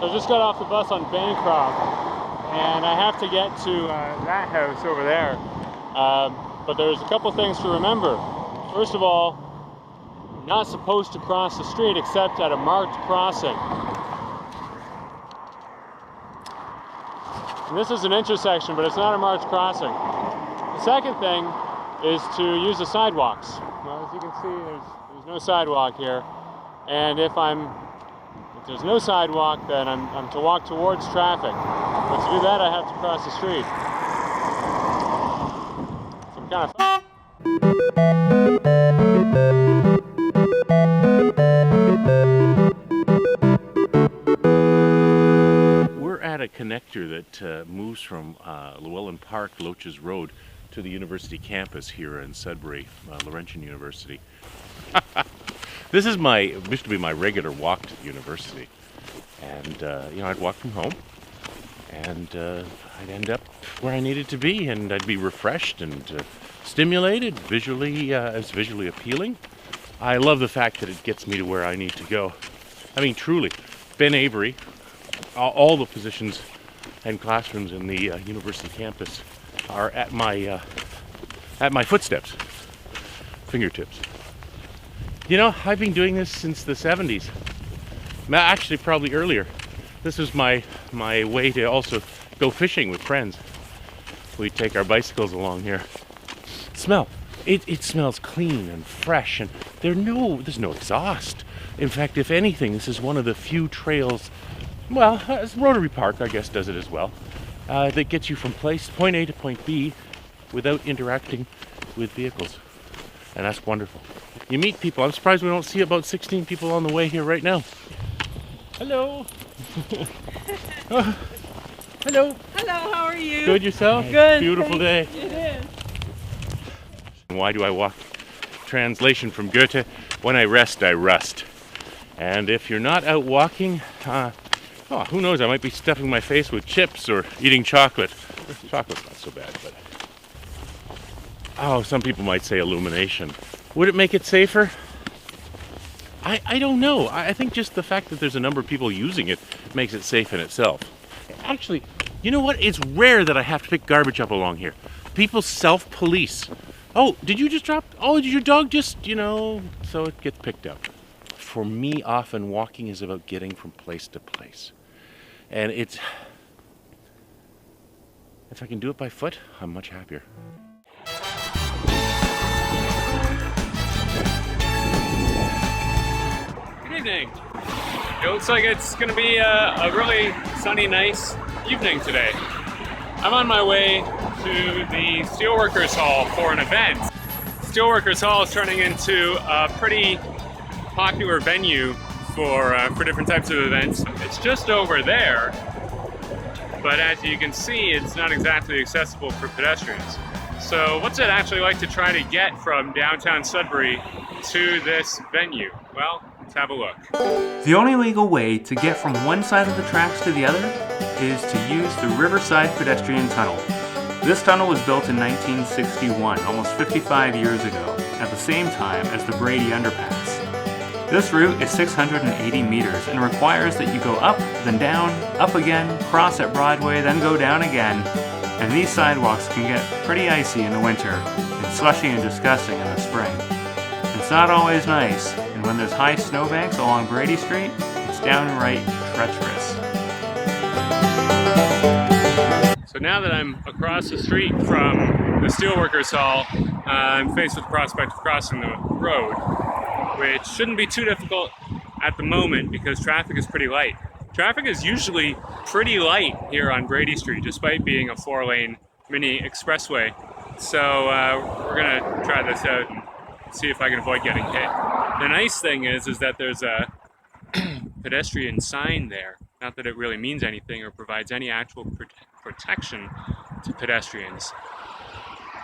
So I just got off the bus on Bancroft, and I have to get to that house over there. But there's a couple things to remember. First of all, you're not supposed to cross the street except at a marked crossing. And this is an intersection, but it's not a marked crossing. The second thing is to use the sidewalks. Well, as you can see, there's no sidewalk here. And if there's no sidewalk, then I'm to walk towards traffic. But to do that, I have to cross the street. Some kind of We're at a connector that moves from Llewellyn Park, Loaches Road, to the university campus here in Sudbury, Laurentian University. This is used to be my regular walk to the university, and you know, I'd walk from home, and I'd end up where I needed to be, and I'd be refreshed and stimulated, it's visually appealing. I love the fact that it gets me to where I need to go. I mean, truly, Ben Avery, all the positions and classrooms in the university campus are at my footsteps, fingertips. You know, I've been doing this since the 70s. Actually, probably earlier. This was my way to also go fishing with friends. We'd take our bicycles along here. Smell. It smells clean and fresh, and there's no exhaust. In fact, if anything, this is one of the few trails, well, Rotary Park, I guess, does it as well, that gets you from point A to point B without interacting with vehicles. And that's wonderful. You meet people. I'm surprised we don't see about 16 people on the way here right now. Hello. Oh, hello. Hello, how are you? Good, yourself? Good. Beautiful day. It is. Why do I walk? Translation from Goethe, when I rest, I rust. And if you're not out walking, who knows, I might be stuffing my face with chips or eating chocolate. Chocolate's not so bad, but... some people might say illumination. Would it make it safer? I don't know. I think just the fact that there's a number of people using it makes it safe in itself. Actually, you know what? It's rare that I have to pick garbage up along here. People self-police. Oh, did you just drop? Oh, did your dog just, so it gets picked up. For me, often walking is about getting from place to place. And if I can do it by foot, I'm much happier. Good evening. It looks like it's going to be a really sunny, nice evening today. I'm on my way to the Steelworkers Hall for an event. Steelworkers Hall is turning into a pretty popular venue for different types of events. It's just over there, but as you can see, it's not exactly accessible for pedestrians. So what's it actually like to try to get from downtown Sudbury to this venue? Well, let's have a look. The only legal way to get from one side of the tracks to the other is to use the Riverside Pedestrian Tunnel. This tunnel was built in 1961, almost 55 years ago, at the same time as the Brady Underpass. This route is 680 meters and requires that you go up, then down, up again, cross at Broadway, then go down again. And these sidewalks can get pretty icy in the winter and slushy and disgusting in the spring. It's not always nice, and when there's high snowbanks along Brady Street, it's downright treacherous. So now that I'm across the street from the Steelworkers Hall, I'm faced with the prospect of crossing the road, which shouldn't be too difficult at the moment because traffic is pretty light. Traffic is usually pretty light here on Brady Street, despite being a 4-lane mini expressway. So we're gonna try this out and see if I can avoid getting hit. The nice thing is that there's a pedestrian sign there. Not that it really means anything or provides any actual protection to pedestrians.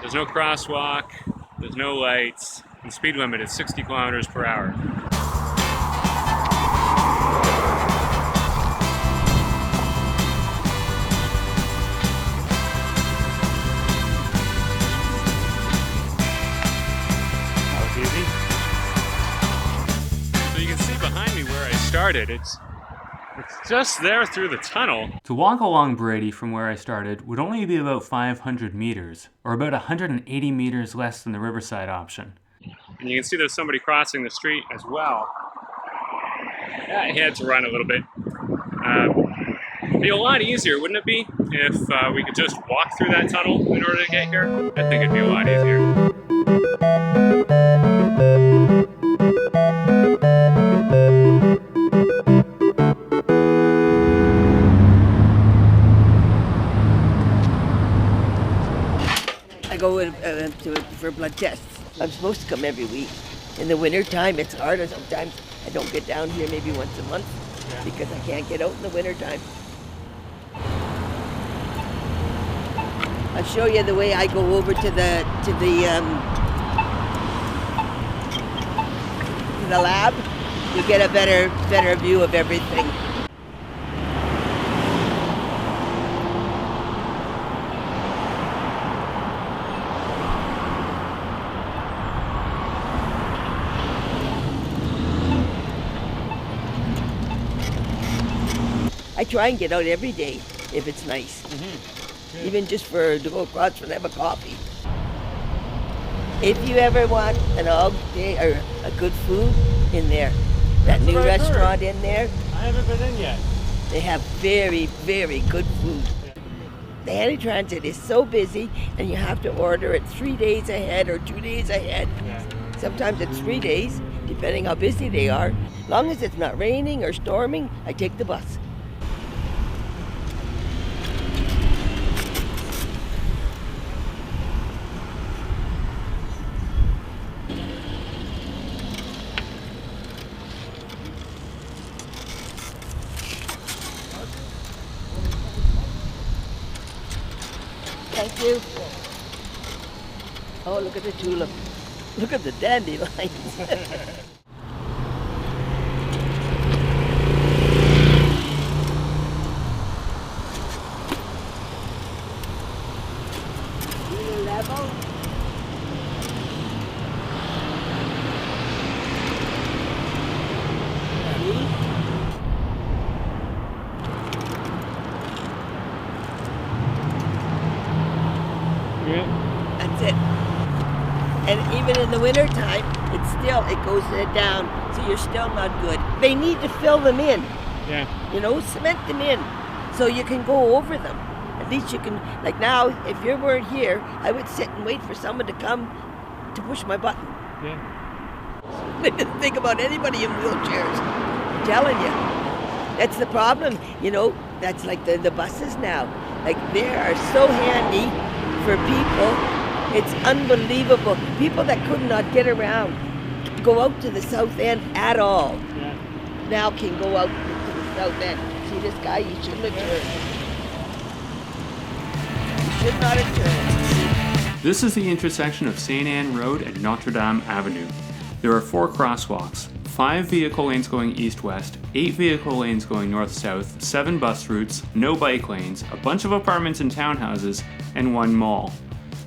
There's no crosswalk, there's no lights, and the speed limit is 60 kilometers per hour. Started. It's just there through the tunnel. To walk along Brady from where I started would only be about 500 meters, or about 180 meters less than the Riverside option. And you can see there's somebody crossing the street as well. Yeah, he had to run a little bit. It'd be a lot easier, wouldn't it be, if we could just walk through that tunnel in order to get here? I think it'd be a lot easier. I go for blood tests. I'm supposed to come every week. In the winter time, it's harder sometimes. I don't get down here maybe once a month because I can't get out in the winter time. I'll show you the way I go over to the lab. You get a better view of everything. I try and get out every day if it's nice. Even just to go across and have a coffee. If you ever want an all day or a good food in there, that new restaurant in there, I haven't been in yet. they have very, very good food. The Anti-Transit is so busy and you have to order it 3 days ahead or 2 days ahead. Sometimes it's 3 days, depending how busy they are. As long as it's not raining or storming, I take the bus. Thank you. Oh, look at the tulip. Look at the dandelions. Level. That's it. And even in the winter time, it goes down, so you're still not good. They need to fill them in. Yeah. You know, cement them in, so you can go over them. At least you can, like now, if you weren't here, I would sit and wait for someone to come to push my button. Yeah. They didn't think about anybody in wheelchairs. I'm telling you. That's the problem, you know, that's like the buses now. Like, they are so handy for people. It's unbelievable. People that could not get around, go out to the south end at all, now can go out to the south end. See this guy? He shouldn't have turned. He should not have turned. This is the intersection of St. Anne Road and Notre Dame Avenue. There are 4 crosswalks, 5 vehicle lanes going east-west, 8 vehicle lanes going north-south, 7 bus routes, no bike lanes, a bunch of apartments and townhouses, and 1 mall.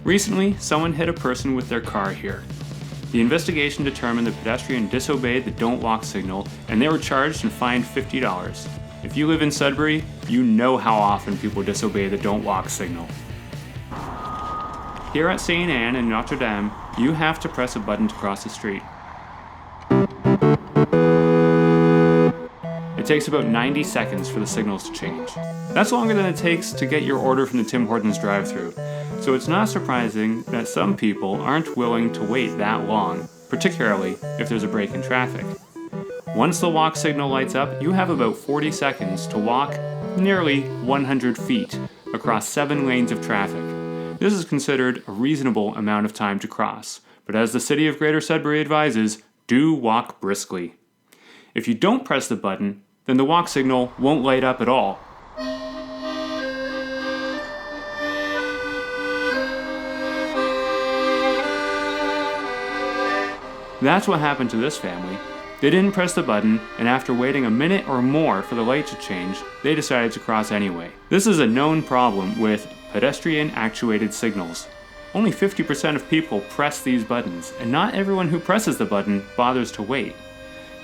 Recently, someone hit a person with their car here. The investigation determined the pedestrian disobeyed the don't walk signal, and they were charged and fined $50. If you live in Sudbury, you know how often people disobey the don't walk signal. Here at St. Anne and Notre Dame, you have to press a button to cross the street. It takes about 90 seconds for the signals to change. That's longer than it takes to get your order from the Tim Hortons drive-thru. So it's not surprising that some people aren't willing to wait that long, particularly if there's a break in traffic. Once the walk signal lights up, you have about 40 seconds to walk nearly 100 feet across 7 lanes of traffic. This is considered a reasonable amount of time to cross, but as the City of Greater Sudbury advises, do walk briskly. If you don't press the button, then the walk signal won't light up at all. That's what happened to this family. They didn't press the button, and after waiting a minute or more for the light to change, they decided to cross anyway. This is a known problem with pedestrian actuated signals. Only 50% of people press these buttons, and not everyone who presses the button bothers to wait.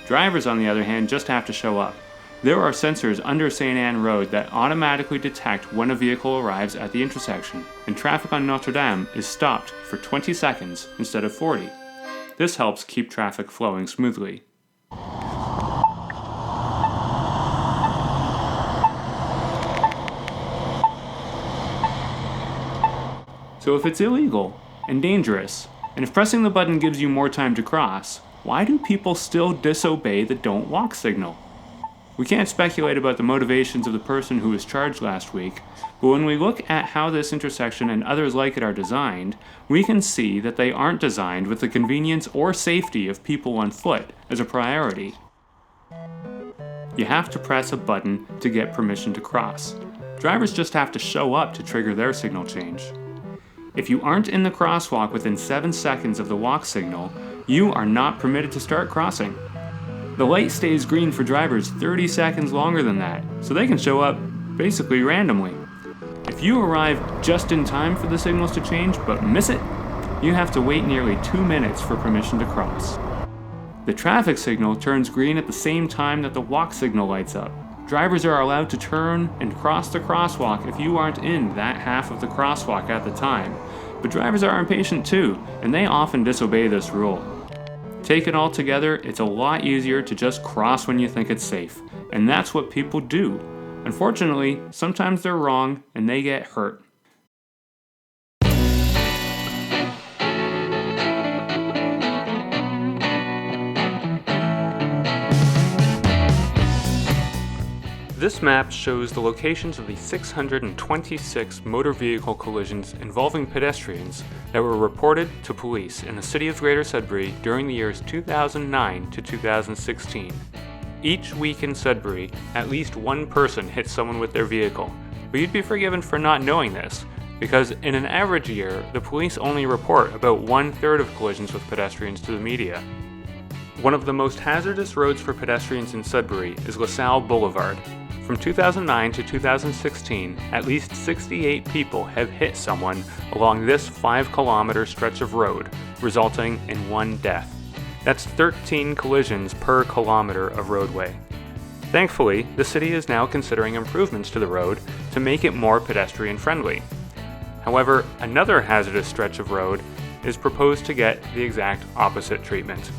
Drivers, on the other hand, just have to show up. There are sensors under St. Anne Road that automatically detect when a vehicle arrives at the intersection, and traffic on Notre Dame is stopped for 20 seconds instead of 40. This helps keep traffic flowing smoothly. So if it's illegal and dangerous, and if pressing the button gives you more time to cross, why do people still disobey the don't walk signal? We can't speculate about the motivations of the person who was charged last week, but when we look at how this intersection and others like it are designed, we can see that they aren't designed with the convenience or safety of people on foot as a priority. You have to press a button to get permission to cross. Drivers just have to show up to trigger their signal change. If you aren't in the crosswalk within 7 seconds of the walk signal, you are not permitted to start crossing. The light stays green for drivers 30 seconds longer than that, so they can show up basically randomly. If you arrive just in time for the signals to change but miss it, you have to wait nearly 2 minutes for permission to cross. The traffic signal turns green at the same time that the walk signal lights up. Drivers are allowed to turn and cross the crosswalk if you aren't in that half of the crosswalk at the time, but drivers are impatient too, and they often disobey this rule. Take it all together, it's a lot easier to just cross when you think it's safe, and that's what people do. Unfortunately, sometimes they're wrong and they get hurt. This map shows the locations of the 626 motor vehicle collisions involving pedestrians that were reported to police in the city of Greater Sudbury during the years 2009 to 2016. Each week in Sudbury, at least one person hits someone with their vehicle, but you'd be forgiven for not knowing this, because in an average year, the police only report about 1/3 of collisions with pedestrians to the media. One of the most hazardous roads for pedestrians in Sudbury is LaSalle Boulevard. From 2009 to 2016, at least 68 people have hit someone along this 5-kilometer stretch of road, resulting in 1 death. That's 13 collisions per kilometer of roadway. Thankfully, the city is now considering improvements to the road to make it more pedestrian friendly. However, another hazardous stretch of road is proposed to get the exact opposite treatment.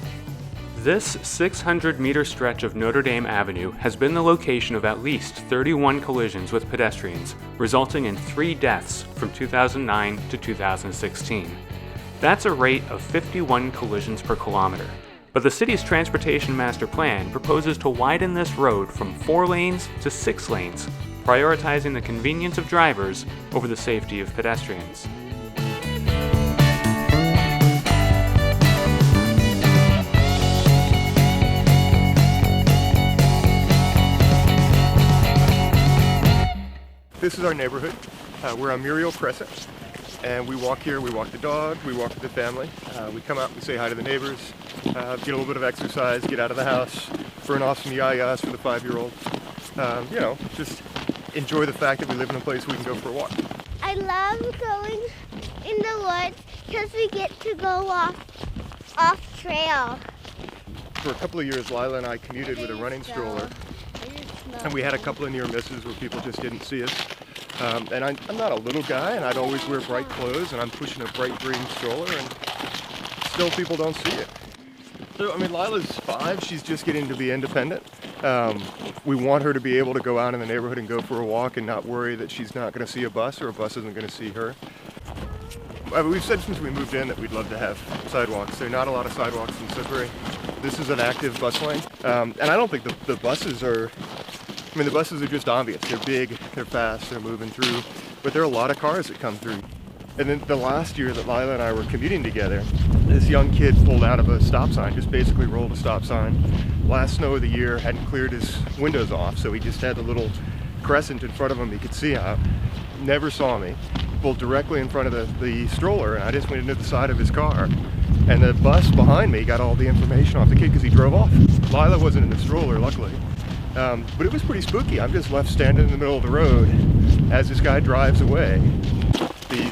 This 600-meter stretch of Notre Dame Avenue has been the location of at least 31 collisions with pedestrians, resulting in 3 deaths from 2009 to 2016. That's a rate of 51 collisions per kilometer. But the city's transportation master plan proposes to widen this road from 4 lanes to 6 lanes, prioritizing the convenience of drivers over the safety of pedestrians. This is our neighborhood. We're on MERRIEL Crescent, and we walk here, we walk the dog, we walk with the family. We come out, we say hi to the neighbors, get a little bit of exercise, get out of the house, burn off some yayas for the 5-year-old. Just enjoy the fact that we live in a place we can go for a walk. I love going in the woods because we get to go off trail. For a couple of years, Lila and I commuted with a running stroller, and we had a couple of near misses where people just didn't see us. And I'm not a little guy, and I'd always wear bright clothes, and I'm pushing a bright green stroller, and still people don't see it. So, Lila's 5, she's just getting to be independent. We want her to be able to go out in the neighborhood and go for a walk and not worry that she's not going to see a bus or a bus isn't going to see her. We've said since we moved in that we'd love to have sidewalks. There are not a lot of sidewalks in Sudbury. This is an active bus lane, and I don't think the buses are... the buses are just obvious. They're big, they're fast, they're moving through, but there are a lot of cars that come through. And then the last year that Lila and I were commuting together, this young kid pulled out of a stop sign, just basically rolled a stop sign. Last snow of the year, hadn't cleared his windows off, so he just had the little crescent in front of him he could see out. Never saw me. Pulled directly in front of the stroller, and I just went into the side of his car. And the bus behind me got all the information off the kid because he drove off. Lila wasn't in the stroller, luckily. But it was pretty spooky. I'm just left standing in the middle of the road as this guy drives away.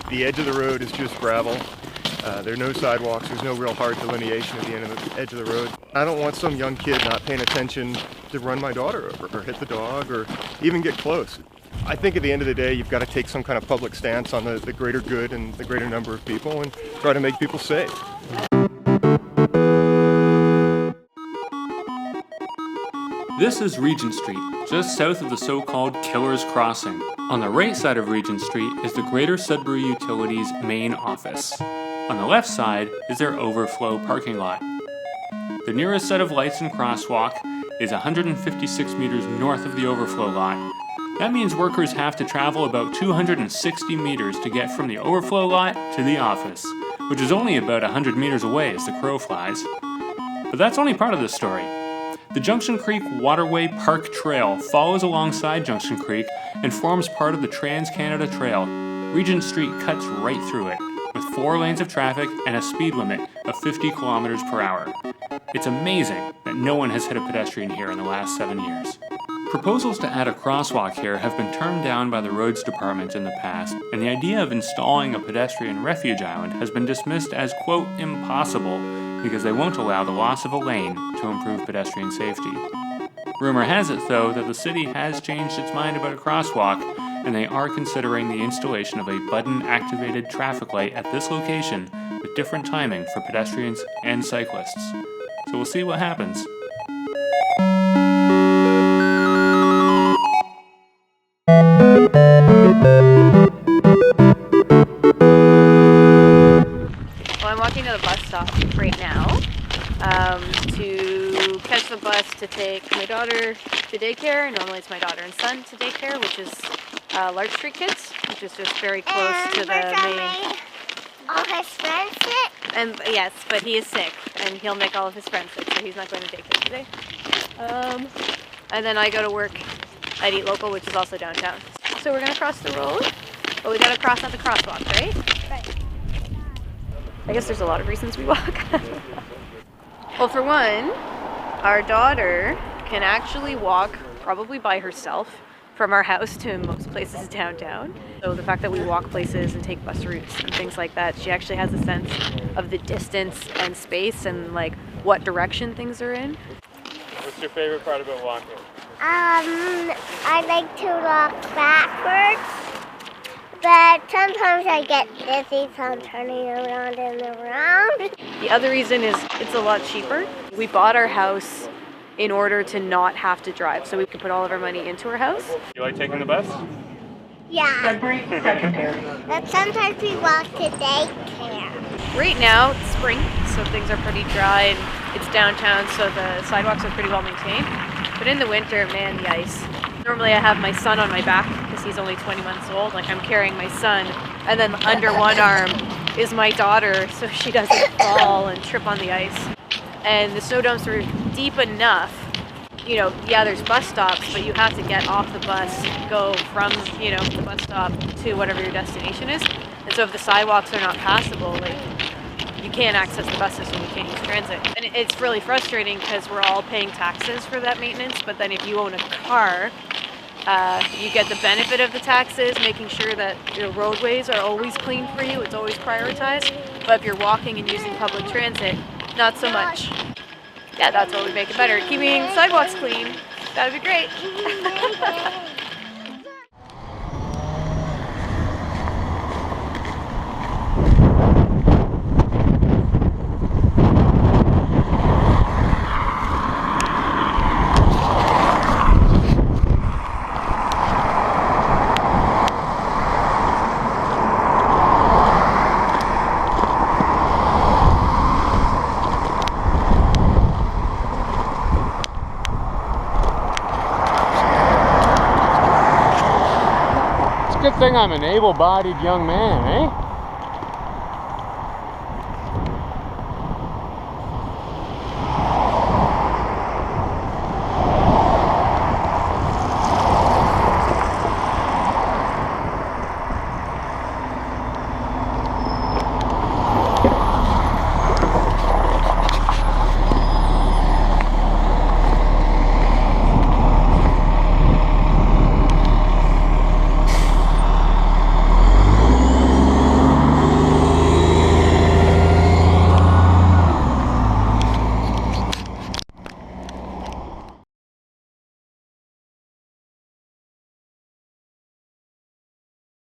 The edge of the road is just gravel. There are no sidewalks, there's no real hard delineation at the end of the edge of the road. I don't want some young kid not paying attention to run my daughter over, or hit the dog, or even get close. I think at the end of the day, you've got to take some kind of public stance on the greater good and the greater number of people and try to make people safe. This is Regent Street, just south of the so-called Killer's Crossing. On the right side of Regent Street is the Greater Sudbury Utilities main office. On the left side is their overflow parking lot. The nearest set of lights and crosswalk is 156 meters north of the overflow lot. That means workers have to travel about 260 meters to get from the overflow lot to the office, which is only about 100 meters away as the crow flies. But that's only part of the story. The Junction Creek Waterway Park Trail follows alongside Junction Creek and forms part of the Trans-Canada Trail. Regent Street cuts right through it, with 4 lanes of traffic and a speed limit of 50 kilometers per hour. It's amazing that no one has hit a pedestrian here in the last 7 years. Proposals to add a crosswalk here have been turned down by the roads department in the past, and the idea of installing a pedestrian refuge island has been dismissed as, quote, impossible, because they won't allow the loss of a lane to improve pedestrian safety. Rumor has it, though, that the city has changed its mind about a crosswalk, and they are considering the installation of a button-activated traffic light at this location with different timing for pedestrians and cyclists. So we'll see what happens. Well, I'm walking to the bus stop right now to catch the bus to take my daughter to daycare. Normally it's my daughter and son to daycare, which is Larch Street Kids, which is just very close to the main. All his friends sick? And yes, but he is sick, and he'll make all of his friends sick, so he's not going to daycare today. And then I go to work at Eat Local, which is also downtown. So we're gonna cross the road, but we gotta cross at the crosswalk, right? Right. I guess there's a lot of reasons we walk. Well, for one, our daughter can actually walk probably by herself from our house to most places downtown. So the fact that we walk places and take bus routes and things like that, she actually has a sense of the distance and space and like what direction things are in. What's your favorite part about walking? I like to walk backwards, but sometimes I get dizzy, so I'm turning around and around. The other reason is it's a lot cheaper. We bought our house in order to not have to drive, so we can put all of our money into our house. You like taking the bus? Yeah. But sometimes we walk to daycare. Right now, it's spring, so things are pretty dry, and it's downtown, so the sidewalks are pretty well maintained. But in the winter, man, the ice. Normally I have my son on my back because he's only 20 months old. Like I'm carrying my son, and then under one arm is my daughter, so she doesn't fall and trip on the ice. And the snow dumps are deep enough. You know, yeah, there's bus stops, but you have to get off the bus, go from, you know, the bus stop to whatever your destination is. And so if the sidewalks are not passable, like, you can't access the buses and you can't use transit. And it's really frustrating because we're all paying taxes for that maintenance, but then if you own a car, you get the benefit of the taxes, making sure that your roadways are always clean for you, it's always prioritized. But if you're walking and using public transit, not so much. Yeah, that's what would make it better. Keeping sidewalks clean, that'd be great. Good thing I'm an able-bodied young man, eh?